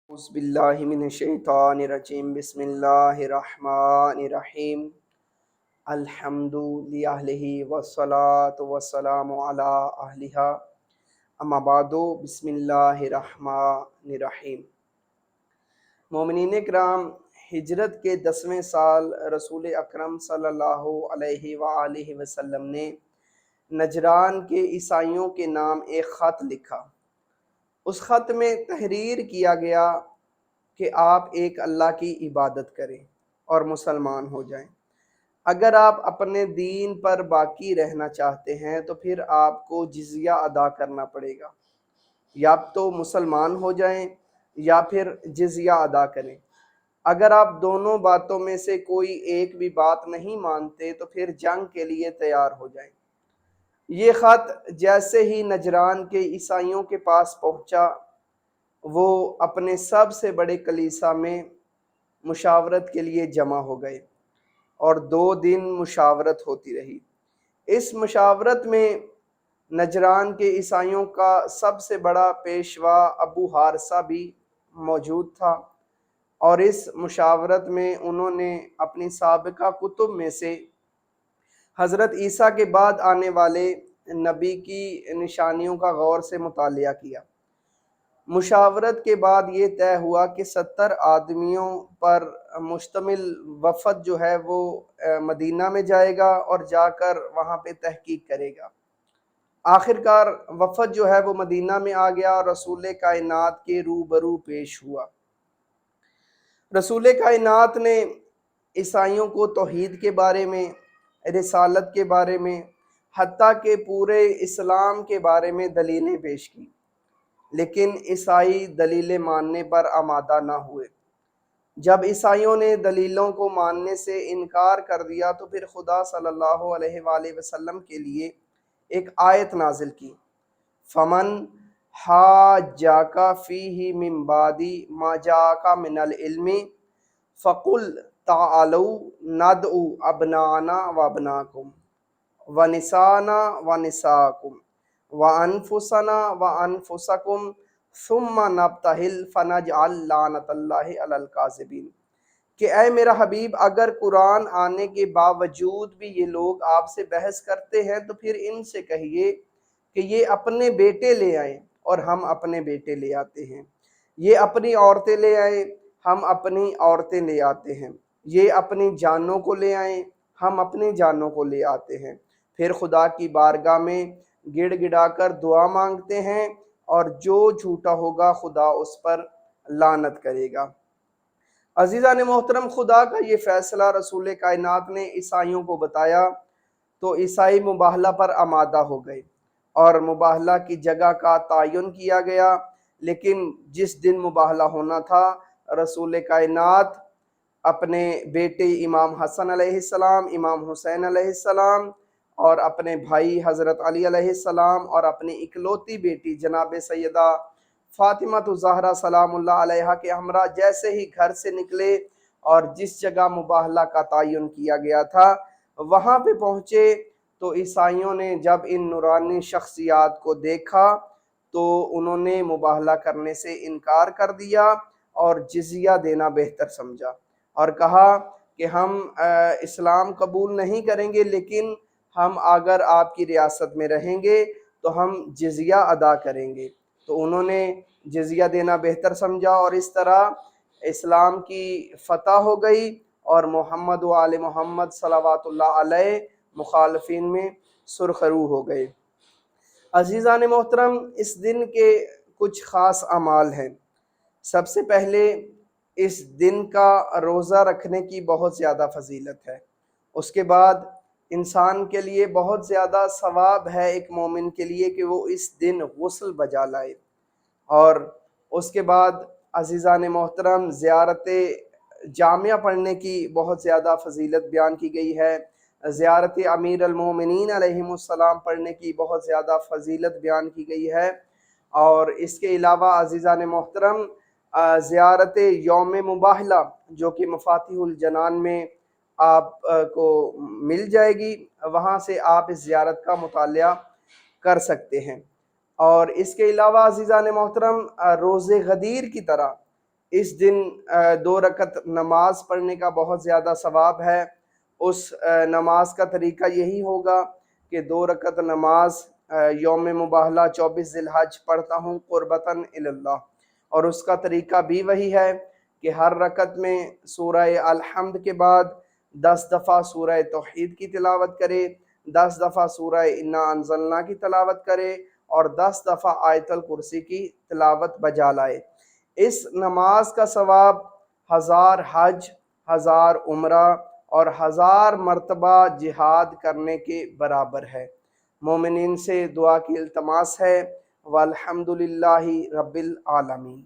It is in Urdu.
اعوذ باللہ من الشیطان الرجیم بسم اللہ الرحمن الرحیم الحمد للہ والصلاة والسلام علی اہلہا اما بعد بسم اللہ الرحمن الرحیم۔ مومنین کرام، ہجرت کے 10ویں سال رسول اکرم صلی اللہ علیہ وآلہ وسلم نے نجران کے عیسائیوں کے نام ایک خط لکھا۔ اس خط میں تحریر کیا گیا کہ آپ ایک اللہ کی عبادت کریں اور مسلمان ہو جائیں۔ اگر آپ اپنے دین پر باقی رہنا چاہتے ہیں تو پھر آپ کو جزیہ ادا کرنا پڑے گا، یا تو مسلمان ہو جائیں یا پھر جزیہ ادا کریں۔ اگر آپ دونوں باتوں میں سے کوئی ایک بھی بات نہیں مانتے تو پھر جنگ کے لیے تیار ہو جائیں۔ یہ خط جیسے ہی نجران کے عیسائیوں کے پاس پہنچا، وہ اپنے سب سے بڑے کلیسا میں مشاورت کے لیے جمع ہو گئے اور 2 دن مشاورت ہوتی رہی۔ اس مشاورت میں نجران کے عیسائیوں کا سب سے بڑا پیشوا ابو حارثہ بھی موجود تھا، اور اس مشاورت میں انہوں نے اپنی سابقہ کتب میں سے حضرت عیسیٰ کے بعد آنے والے نبی کی نشانیوں کا غور سے مطالعہ کیا۔ مشاورت کے بعد یہ طے ہوا کہ 70 آدمیوں پر مشتمل وفد جو ہے وہ مدینہ میں جائے گا اور جا کر وہاں پہ تحقیق کرے گا۔ آخرکار وفد جو ہے وہ مدینہ میں آ گیا اور رسول کائنات کے روبرو پیش ہوا۔ رسول کائنات نے عیسائیوں کو توحید کے بارے میں، رسالت کے بارے میں، حتیٰ کہ پورے اسلام کے بارے میں دلیلیں پیش کی، لیکن عیسائی دلیلیں ماننے پر آمادہ نہ ہوئے۔ جب عیسائیوں نے دلیلوں کو ماننے سے انکار کر دیا تو پھر خدا صلی اللہ علیہ وآلہ وسلم کے لیے ایک آیت نازل کی، فَمَنْ حَاجَّاكَ فِيهِ مِنْ بَعْدِ مَا جَاءَكَ مِنَ الْعِلْمِ فَقُلْ تَعَالَوْا نَدْعُ أَبْنَاءَنَا وَأَبْنَاءَكُمْ وَنِسَاءَنَا وَنِسَاءَكُمْ وَأَنفُسَنَا وَأَنفُسَكُمْ ثُمَّ نَبْتَهِلْ فَنَجْعَلْ لَعْنَةَ اللَّهِ عَلَى الْكَاذِبِينَ کہ اے میرا حبیب، اگر قرآن آنے کے باوجود بھی یہ لوگ آپ سے بحث کرتے ہیں تو پھر ان سے کہیے کہ یہ اپنے بیٹے لے آئیں اور ہم اپنے بیٹے لے آتے ہیں، یہ اپنی عورتیں لے آئیں، ہم اپنی عورتیں لے آتے ہیں، یہ اپنی جانوں کو لے آئیں، ہم اپنی جانوں کو لے آتے ہیں، پھر خدا کی بارگاہ میں گڑ گڑا کر دعا مانگتے ہیں، اور جو جھوٹا ہوگا خدا اس پر لعنت کرے گا۔ عزیزان محترم، خدا کا یہ فیصلہ رسول کائنات نے عیسائیوں کو بتایا تو عیسائی مباہلہ پر آمادہ ہو گئے اور مباہلہ کی جگہ کا تعین کیا گیا، لیکن جس دن مباہلہ ہونا تھا رسول کائنات اپنے بیٹے امام حسن علیہ السلام، امام حسین علیہ السلام اور اپنے بھائی حضرت علی علیہ السلام اور اپنی اکلوتی بیٹی جناب سیدہ فاطمہ الزہرا سلام اللہ علیہا کے ہمراہ جیسے ہی گھر سے نکلے اور جس جگہ مباہلہ کا تعین کیا گیا تھا وہاں پہ پہنچے تو عیسائیوں نے جب ان نورانی شخصیات کو دیکھا تو انہوں نے مباہلہ کرنے سے انکار کر دیا اور جزیہ دینا بہتر سمجھا، اور کہا کہ ہم اسلام قبول نہیں کریں گے، لیکن ہم اگر آپ کی ریاست میں رہیں گے تو ہم جزیہ ادا کریں گے۔ تو انہوں نے جزیہ دینا بہتر سمجھا اور اس طرح اسلام کی فتح ہو گئی، اور محمد و آل محمد صلوات اللہ علیہ مخالفین میں سرخرو ہو گئے۔ عزیزان محترم، اس دن کے کچھ خاص اعمال ہیں۔ سب سے پہلے اس دن کا روزہ رکھنے کی بہت زیادہ فضیلت ہے۔ اس کے بعد انسان کے لیے بہت زیادہ ثواب ہے ایک مومن کے لیے کہ وہ اس دن غسل بجا لائے، اور اس کے بعد عزیزان محترم زیارت جامعہ پڑھنے کی بہت زیادہ فضیلت بیان کی گئی ہے، زیارت امیر المومنین علیہ السلام پڑھنے کی بہت زیادہ فضیلت بیان کی گئی ہے، اور اس کے علاوہ عزیزان محترم زیارت یوم مباہلہ جو کہ مفاتیح الجنان میں آپ کو مل جائے گی، وہاں سے آپ اس زیارت کا مطالعہ کر سکتے ہیں۔ اور اس کے علاوہ عزیزان محترم روزہ غدیر کی طرح اس دن 2 رکعت نماز پڑھنے کا بہت زیادہ ثواب ہے۔ اس نماز کا طریقہ یہی ہوگا کہ 2 رکعت نماز یوم مباہلہ 24 ذی الحج پڑھتا ہوں قربتاً اللہ، اور اس کا طریقہ بھی وہی ہے کہ ہر رکعت میں سورہ الحمد کے بعد 10 دفعہ سورہ توحید کی تلاوت کرے، 10 دفعہ سورہ انا انزلنا کی تلاوت کرے، اور 10 دفعہ آیت الکرسی کی تلاوت بجا لائے۔ اس نماز کا ثواب 1000 حج، 1000 عمرہ اور 1000 مرتبہ جہاد کرنے کے برابر ہے۔ مومنین سے دعا کی التماس ہے، والحمدللہ رب العالمین۔